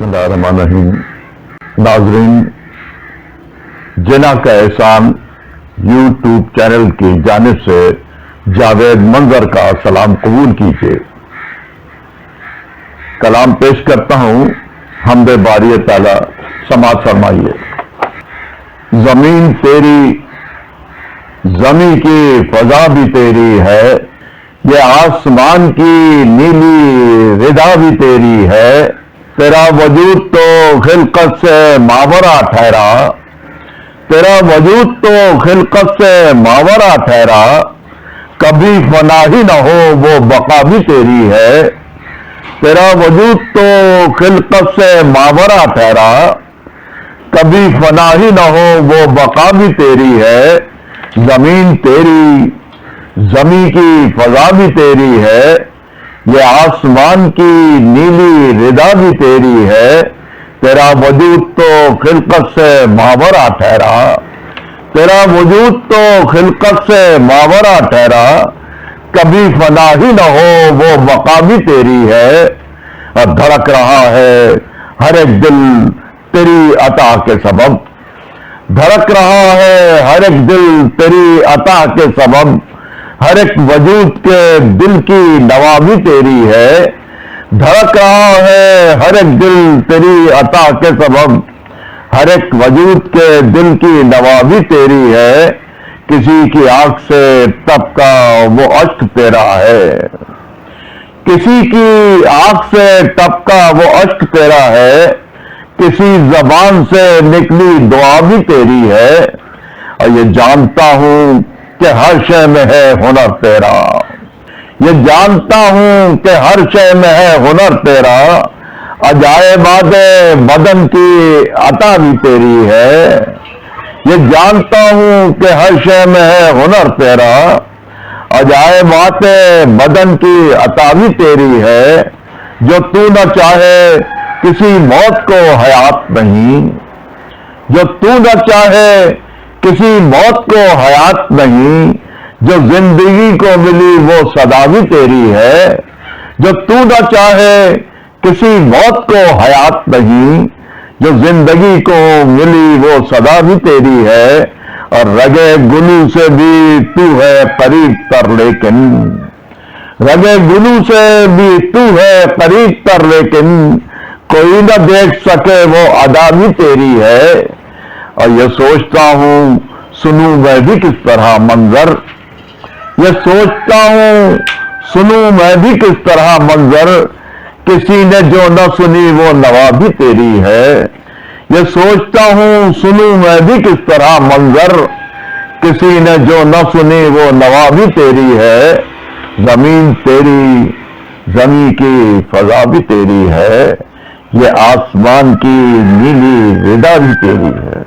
बिस्मिल्लाहिर्रहमानिर्रहीम। नाजरीन, जिन्ना का एहसान यूट्यूब चैनल की जानिब से जावेद मंजर का सलाम कबूल कीजिए। कलाम पेश करता हूं, हमदे बारी ताला समात फरमाइए। जमीन तेरी, जमी की फजा भी तेरी है, ये आसमान की नीली रिदा भी तेरी है। तेरा वजूद तो खिलकत से मावरा ठहरा, तेरा वजूद तो खिलकत से मावरा ठहरा। कभी फना ही न हो वो बका भी तेरी है। तेरा वजूद तो खिलकत से मावरा ठहरा, कभी फना ही न हो वो बका भी तेरी है। जमीन तेरी, जमी की फजा भी तेरी है, ये आसमान की नीली रिदा भी तेरी है। तेरा वजूद तो खिलकत से मावरा ठहरा, तेरा वजूद तो खिलकत से मावरा ठहरा। कभी फना ही न हो वो बका भी तेरी है। और धड़क रहा है हर एक दिल तेरी अता के सबब, धड़क रहा है हर एक दिल तेरी अता के सबब। हर एक वजूद के दिल की नवा भी तेरी है। धड़क रहा है हर एक दिल तेरी अता के सबब, हर एक वजूद के दिल की नवा भी तेरी है। किसी की आंख से टपका वो अश्क तेरा है, किसी की आंख से टपका वो अश्क तेरा है। किसी जबान से निकली दुआ भी तेरी है। और ये जानता हूं कि हर शय में है हुनर तेरा, ये जानता हूं कि हर शय में है हुनर तेरा। अजायबात बदन की अता भी तेरी है। ये जानता हूं कि हर शय में है हुनर तेरा। अजायबात बदन की अता भी तेरी है। जो तू न चाहे किसी मौत को हयात नहीं, जो तू न चाहे किसी मौत को हयात नहीं। जो जिंदगी को मिली वो सदा भी तेरी है। जो तू न चाहे किसी मौत को हयात नहीं, जो जिंदगी को मिली वो सदा भी तेरी है। और रगे गुलू से भी तू है करीब तर, लेकिन रगे गुलू से भी तू है करीब तर, लेकिन कोई न देख सके वो अदा भी तेरी है। और ये सोचता हूं सुनूं मैं भी किस तरह मंजर, ये सोचता हूं सुनूं मैं भी किस तरह मंजर। किसी ने जो न सुनी वो नवा भी तेरी है। ये सोचता हूं सुनूं मैं भी किस तरह मंजर, किसी ने जो न सुनी वो नवा भी तेरी है। जमीन तेरी, जमी की फजा भी तेरी है, ये आसमान की नीली रिदा भी तेरी है।